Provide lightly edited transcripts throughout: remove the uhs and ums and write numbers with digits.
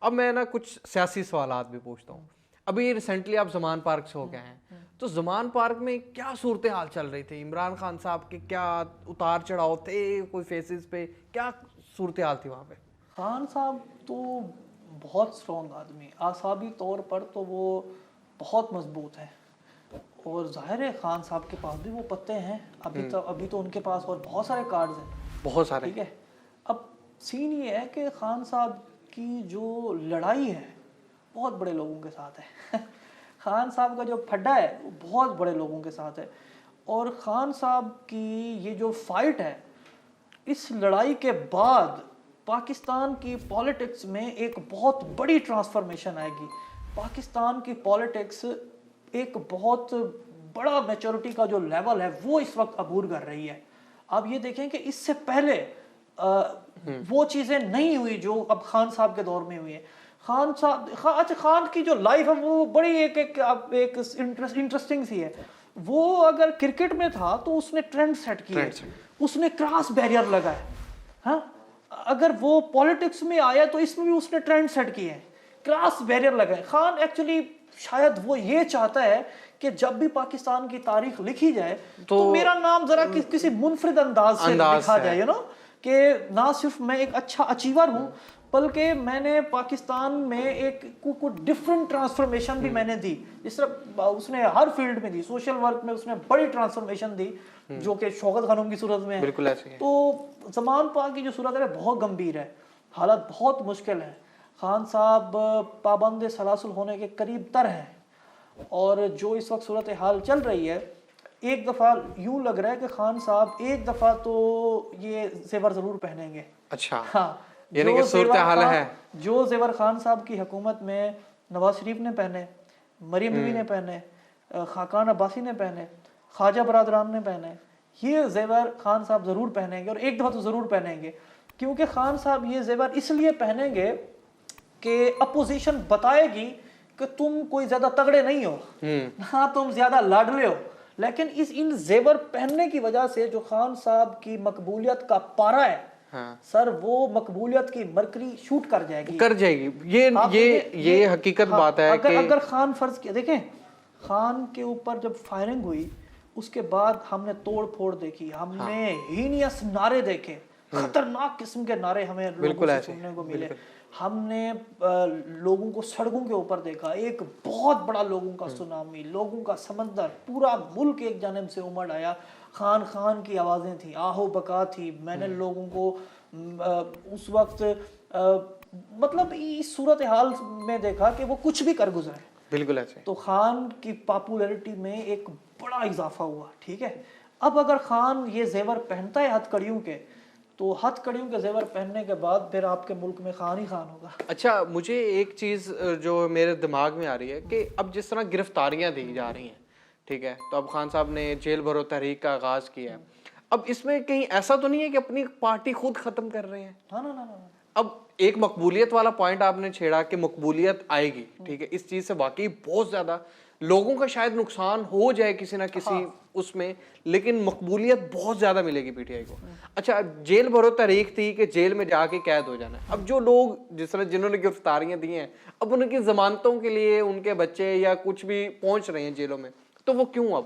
اب میں نا کچھ سیاسی سوالات بھی پوچھتا ہوں. ابھی ریسنٹلی آپ زمان پارک سے ہو گئے ہیں, تو زمان پارک میں کیا صورتحال چل رہی تھی؟ عمران خان صاحب کے کیا اتار چڑھاؤ تھے کوئی فیسز پہ, کیا صورتحال تھی وہاں پہ؟ خان صاحب تو بہت اسٹرانگ آدمی, اعصابی طور پر تو وہ بہت مضبوط ہیں, اور ظاہر ہے خان صاحب کے پاس بھی وہ پتے ہیں. ابھی تو ان کے پاس اور بہت سارے کارڈز ہیں, بہت سارے. ٹھیک ہے. اب سین یہ ہے کہ خان صاحب کی جو لڑائی ہے بہت بڑے لوگوں کے ساتھ ہے. خان صاحب کا جو پھڈا ہے وہ بہت بڑے لوگوں کے ساتھ ہے, اور خان صاحب کی یہ جو فائٹ ہے, اس لڑائی کے بعد پاکستان کی پالیٹکس میں ایک بہت بڑی ٹرانسفارمیشن آئے گی. پاکستان کی پالیٹکس ایک بہت بڑا میچورٹی کا جو لیول ہے وہ اس وقت عبور کر رہی ہے. آپ یہ دیکھیں کہ اس سے پہلے وہ چیزیں نہیں ہوئی جو اب خان صاحب کے دور میں ہوئی ہیں. خان صاحب خان کی جو لائف ہے وہ بڑی ایک انٹرسٹنگ سی ہے. وہ اگر کرکٹ میں تھا تو اس نے ٹرینڈ سیٹ کیا, اس نے کراس بیریئر لگایا. ہاں, اگر وہ پالیٹکس میں آیا تو اس میں بھی اس نے ٹرینڈ سیٹ کیے ہیں, کراس بیریئر لگائے. خان ایکچولی شاید وہ یہ چاہتا ہے کہ جب بھی پاکستان کی تاریخ لکھی جائے تو میرا نام ذرا کسی منفرد انداز سے لکھا جائے, یو نو, کہ نہ صرف میں ایک اچھا اچیور ہوں بلکہ میں نے پاکستان میں ایک ڈفرنٹ ٹرانسفارمیشن بھی میں نے دی. جس طرح اس نے ہر فیلڈ میں دی, سوشل ورک میں اس نے بڑی ٹرانسفارمیشن دی جو کہ شوکت خانم کی صورت میں ہے. تو زمان پاک کی جو صورت ہے بہت گمبھیر ہے, حالت بہت مشکل ہے. خان صاحب پابند سلاسل ہونے کے قریب تر ہیں, اور جو اس وقت صورتحال چل رہی ہے, ایک دفعہ یوں لگ رہا ہے کہ خان صاحب ایک دفعہ تو یہ زیور ضرور پہنیں گے. اچھا, ہاں, یعنی کہ صورتحال ہے. جو زیور خان صاحب کی حکومت میں نواز شریف نے پہنے, مریم بیوی نے پہنے, خاقان عباسی نے پہنے, خواجہ برادران نے پہنے, یہ زیور خان صاحب ضرور پہنیں گے, اور ایک دفعہ تو ضرور پہنیں گے. کیونکہ خان صاحب یہ زیور اس لیے پہنیں گے کہ اپوزیشن بتائے گی کہ تم کوئی زیادہ تگڑے نہیں ہو, نہ تم زیادہ لاڈلے ہو, لیکن ان زیور پہننے کی وجہ سے جو خان صاحب کی مقبولیت کا پارا ہے سر, وہ مقبولیت کی مرکری شوٹ کر جائے گی. یہ حقیقت بات ہے. اگر خان فرض کیا, دیکھیں خان کے اوپر جب فائرنگ ہوئی اس کے بعد ہم نے توڑ پھوڑ دیکھی, ہم نے ہینیس نعرے دیکھے, خطرناک قسم کے نعرے ہمیں لوگوں سے سننے کو ملے. ہم نے لوگوں کو سڑکوں کے اوپر دیکھا, ایک بہت بڑا لوگوں کا سونامی, لوگوں کا سمندر, پورا ملک ایک جانب سے امڑ آیا. خان خان کی آوازیں تھیں, آہو بکا تھی. میں نے لوگوں کو اس وقت مطلب اس صورتحال میں دیکھا کہ وہ کچھ بھی کر گزرے. بالکل ایسے. تو خان کی پاپولیرٹی میں ایک بڑا اضافہ ہوا. ٹھیک ہے, اب اگر خان یہ زیور پہنتا ہے ہتھ کڑیوں کے, تو ہتھ کڑیوں کے زیور پہننے کے بعد پھر آپ کے ملک میں خان ہی خان ہوگا. اچھا, مجھے ایک چیز جو میرے دماغ میں آ رہی ہے کہ اب جس طرح گرفتاریاں دی جا رہی ہیں, ٹھیک ہے, تو اب خان صاحب نے جیل بھرو تحریک کا آغاز کیا ہے. اب اس میں کہیں ایسا تو نہیں ہے کہ اپنی پارٹی خود ختم کر رہے ہیں؟ اب ایک مقبولیت والا پوائنٹ آپ نے چھیڑا کہ مقبولیت آئے گی, ٹھیک ہے, اس چیز سے واقعی بہت زیادہ لوگوں کا شاید نقصان ہو جائے کسی نہ کسی اس میں, لیکن مقبولیت بہت زیادہ ملے گی پی ٹی آئی کو. اچھا, جیل بھرو تحریک تھی کہ جیل میں جا کے قید ہو جانا ہے. اب جو لوگ جس طرح جنہوں نے گرفتاریاں دی ہیں, اب ان کی ضمانتوں کے لیے ان کے بچے یا کچھ بھی پہنچ رہے ہیں جیلوں میں, تو وہ کیوں؟ اب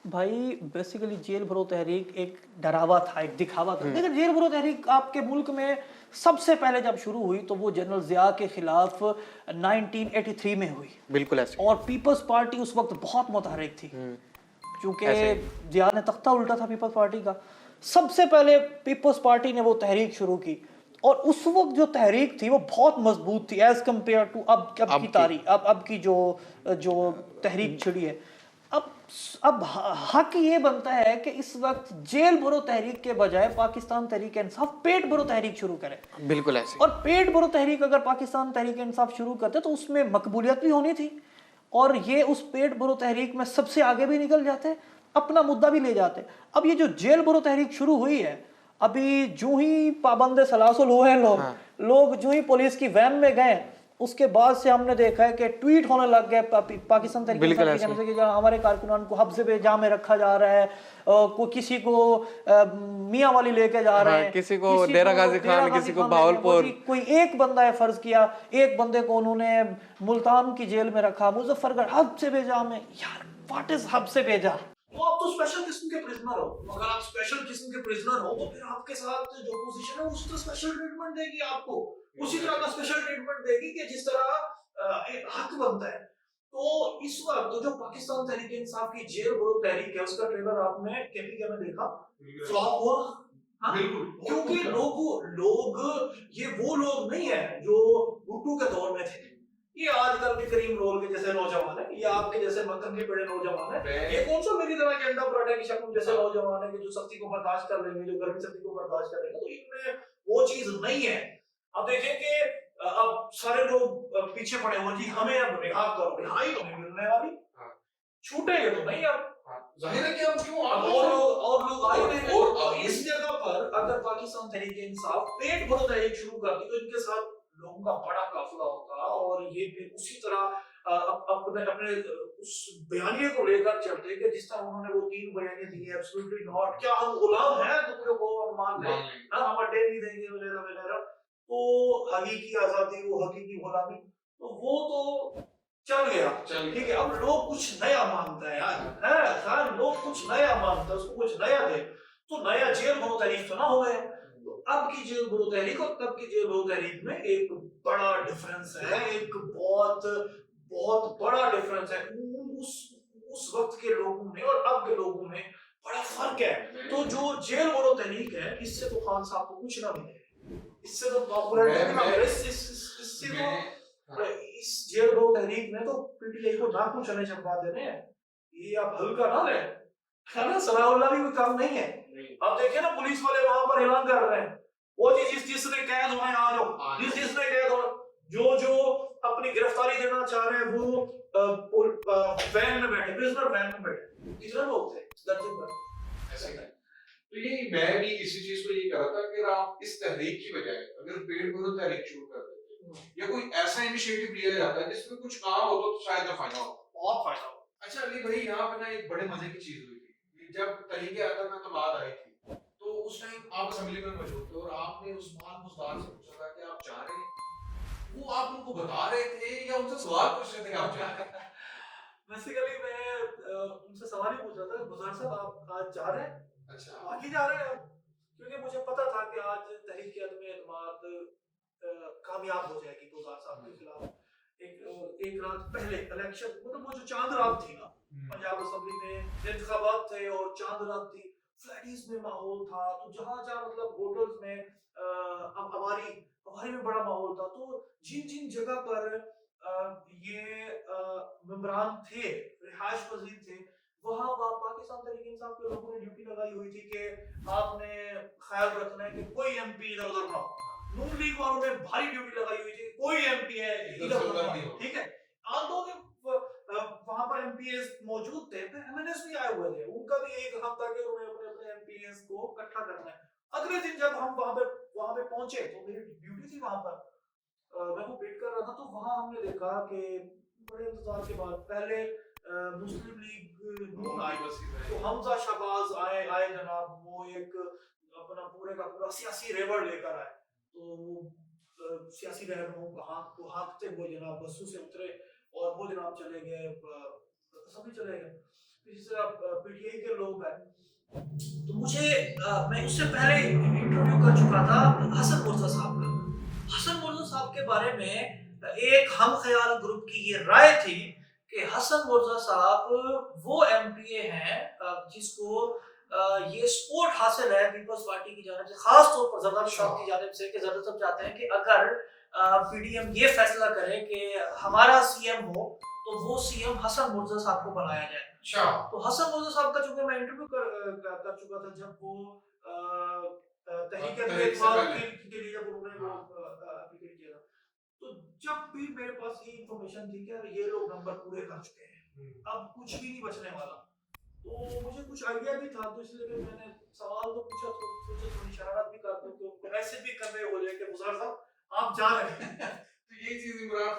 بھائی بیسیکلی جیل بھرو تحریک ایک ڈراوا تھا, ایک دکھاوا تھا. لیکن جیل بھرو تحریک آپ کے ملک میں سب سے پہلے جب شروع ہوئی تو وہ جنرل ضیاء کے خلاف 1983 میں ہوئی. بالکل ایسے. اور پیپلز پارٹی اس وقت بہت متحرک تھی, چونکہ ضیاء نے تختہ الٹا تھا پیپلز پارٹی کا. سب سے پہلے پیپلز پارٹی نے وہ تحریک شروع کی, اور اس وقت جو تحریک تھی وہ بہت مضبوط تھی ایز کمپیئر ٹو اب کی تاریخ, اب کی جو تحریک چھڑی ہے. اب حق یہ بنتا ہے کہ اس وقت جیل بھرو تحریک کے بجائے پاکستان تحریک انصاف پیٹ بھرو تحریک شروع کرے. بالکل ایسے. اور پیٹ بھرو تحریک اگر پاکستان تحریک انصاف شروع کرتے تو اس میں مقبولیت بھی ہونی تھی, اور یہ اس پیٹ بھرو تحریک میں سب سے آگے بھی نکل جاتے, اپنا مدعا بھی لے جاتے. اب یہ جو جیل بھرو تحریک شروع ہوئی ہے, ابھی جو ہی پابند سلاسل ہوئے لوگ جو ہی پولیس کی وین میں گئے اس کے بعد سے ہم نے دیکھا ہے کہ ٹویٹ ہونے لگ گئے پاکستان تحریک انصاف کی جانب سے کہ ہمارے کارکنان کو حبس جاں میں رکھا جا رہا ہے، کوئی کسی کو میاں والی لے کے جا رہے ہیں، کسی کو ڈیرہ غازی خان، کسی کو بہاولپور، کوئی ایک بندہ ہے فرض کیا، ایک بندے کو انہوں نے ملتان کی جیل میں رکھا، مظفر گڑھ حب سے بھیجا ہمیں. یار واٹ از حب سے بھیجا؟ تو آپ تو اسپیشل قسم کے پرزنر ہو. اگر آپ اسپیشل قسم کے پرزنر ہو تو پھر آپ کے ساتھ جو پوزیشن ہے اس تو اسپیشل ٹریٹمنٹ دے گی آپ کو، اسی طرح کا اسپیشل ٹریٹمنٹ دے گی کہ جس طرح ایک حق بنتا ہے. تو اس وقت جو پاکستان تحریک انصاف کی جیل برو تحریک ہے، اس کا ٹریلر آپ نے کے پی کے میں دیکھا، فلاپ ہوا. کیونکہ لوگ یہ وہ لوگ نہیں ہیں جو بھٹو کے دور میں تھے. یہ آج کل کے کریم رول کے جیسے نوجوان ہیں، یہ آپ کے جیسے مکھن کے بڑے نوجوان ہیں. یہ کون سا میری طرح کے انڈا پراٹھے کی شکل جیسے نوجوان ہیں کہ جو سختی کو برداشت کر لیں گے، جو گرمی سردی کو برداشت کر لیں گے. تو ان میں وہ چیز نہیں ہے. اب دیکھیں کہ اب سارے لوگ پیچھے پڑے ہوئے جی ہمیں اب رہا کرو، رہائی تو نہیں ملنے والی، چھوٹیں گے تو نہیں. اب ظاہر ہے کہ ہم کیوں اور لوگ آئے ہیں. اور اس جگہ پر اگر پاکستان تحریک انصاف پیٹ بھر تحریک شروع کرتی تو ان کے ساتھ لوگوں کا بڑا قافلہ ہوتا اور یہ پھر اسی طرح اپنے اس بیانیے کو لے کر چلتے کہ جس طرح انہوں نے وہ 3 بیانیے دی ہیں، ایبسولوٹلی ناٹ، کیا ہم غلام ہیں تو وہ اور مان لیں نہ، ہم اڈے نہیں دیں گے وغیرہ وغیرہ. تو حقیقی آزادی، وہ حقیقی غلامی، تو وہ تو چل گیا. ٹھیک ہے، اب لوگ کچھ نیا مانگتا ہے یار، لوگ کچھ نیا مانگتا ہے، اس کو کچھ نیا دے. تو نیا جیل برو تحریک تو نہ ہو گئے. تو اب کی جیل برو تحریک اور تب کی جیل برو تحریک میں ایک بڑا ڈفرنس ہے، ایک بہت بہت بڑا ڈفرنس ہے. اس وقت کے لوگوں میں اور اب کے لوگوں میں بڑا فرق ہے. تو جو جیل برو تحریک ہے، اس سے تو خان صاحب کو کچھ نہ ملے، اس سے تو پاپولرٹی نہ ملے، اس سے تو اس جیل برو تحریک میں تو پی ٹی آئی کو ناکو چنے چمکا دینے ہیں. یہ آپ ہلکا نہ لیں، ہے نا. ثناء اللہ بھی کوئی کام نہیں ہے. اب دیکھیں نا پولیس والے وہاں پر اعلان کر رہے ہیں، وہ جس نے قید ہوئے آ جاؤ، جس نے قید ہوئے، جو اپنی گرفتاری دینا چاہ رہے ہیں وہ وین میں بیٹھے، پرزنر وین میں بیٹھے. کتنے لوگ تھے درجن پر؟ ایسا ہی ہے. تو یہ میں بھی اسی چیز کو یہ کہہ رہا تھا کہ آپ اس تحریک کی بجائے اگر پیٹ بھرو تحریک شروع کر دیتے یا کوئی ایسا انیشیٹو لیا جاتا ہے جس میں کچھ کام ہوتا تو شاید فائدہ ہو، بہت فائدہ ہو. اچھا علی بھائی، یہاں پہ نا ایک بڑے مزے کی چیز ہوئی تھی جب تحریک عدم اعتماد آئی تھی، تو اس ٹائم آپ اسمبلی میں موجود تھے اور آپ نے عثمان بزدار سے پوچھا تھا کہ آپ جا رہے ہیں، وہ آپ ان کو بتا رہے تھے یا ان سے سوال پوچھ رہے تھے کہ آپ جا رہے ہیں؟ بیسیکلی میں ان سے سوال ہی پوچھ رہا تھا، گزار صاحب آپ آج جا رہے ہیں؟ اچھا، باقی جا رہے ہیں آپ؟ کیونکہ مجھے پتا تھا کہ آج تحریک عدم اعتماد کامیاب ہو جائے گی گزار صاحب کے خلاف. ایک رات پہلے الیکشن، مطلب وہ جو چاند رات تھی نا، پنجاب اسمبلی میں انتخابات تھے اور چاند رات تھی، فلیٹیز میں ماحول تھا. تو جہاں جہاں مطلب ہوٹلز میں ہماری میں بڑا ماحول تھا. تو جن جگہ پر یہ ممبران تھے، رہائش پذیر تھے، وہاں پاکستان تحریک انصاف کے لوگوں نے ڈیوٹی لگائی ہوئی تھی کہ آپ نے خیال رکھنا ہے کہ کوئی ایم پی ادھر ادھر نہ ہو. نون لیگ والوں نے بھاری ڈیوٹی لگائی ہوئی تھی کہ کوئی ایم پی ہے ادھر ادھر نہ ہو. ٹھیک ہے، عام طور پہ وہاں پر ایم پی ایز موجود تھے، پھر ایم این ایس بھی آئے ہوئے تھے، ان کا بھی ایک ہفتہ کہ انہوں نے اپنے ایم پی ایز کو اکٹھا کرنا ہے. اگلے دن جب ہم وہاں پہ پہنچے تو میری ڈیوٹی تھی وہاں پر، میں وہ ویٹ کر رہا تھا. تو وہاں ہم نے دیکھا کہ بڑے انتظار کے بعد پہلے مسلم لیگ نون آئی، تو حمزہ شہباز آئے جناب، وہ ایک اپنا پورے کا پورا سیاسی ریوڑ لے کر آئے. تو وہ سیاسی رہنماؤں کو ہانکتے ہوئے جناب بسوں سے اترے اور وہ جناب چلے گئے، سبھی چلے گئے. اسی طرح پی ٹی آئی کے لوگ ہیں. تو میں اس سے پہلے انٹرویو کر چکا تھا حسن مرزا صاحب کا. حسن مرزا صاحب کے بارے میں ایک ہم خیال گروپ کی یہ رائے تھی کہ حسن مرزا صاحب وہ ایم پی اے ہیں جس کو یہ سپورٹ حاصل ہے پیپلز پارٹی کی جانب سے، خاص طور پر زرداری صاحب کی جانب سے، کہ زرداری صاحب چاہتے ہیں کہ اگر پی ڈی ایم یہ فیصلہ کرے کہ ہمارا سی ایم ہو تو وہ سی ایم حسن مرزا صاحب کو بنایا جائے. تو حسن مرزا صاحب کا چونکہ میں انٹرویو کر چکا تھا جب وہ تحریک اعتماد کے لیے جب انہوں نے وہ اپلیکیٹ کیا تھا، تو جب بھی میرے پاس یہ انفارمیشن تھی کہ یہ لوگ نمبر پورے کر چکے ہیں، اب کچھ بھی نہیں بچنے والا. تو مجھے کچھ آئیڈیا بھی تھا، تو اس لیے میں نے سوال تو پوچھا، سوچا تھوڑی شرارت بھی کرتے تو ایسے بھی کرنے ہو جائے کہ گزار صاحب آپ جا رہے ہیں. تو یہ چیز عمران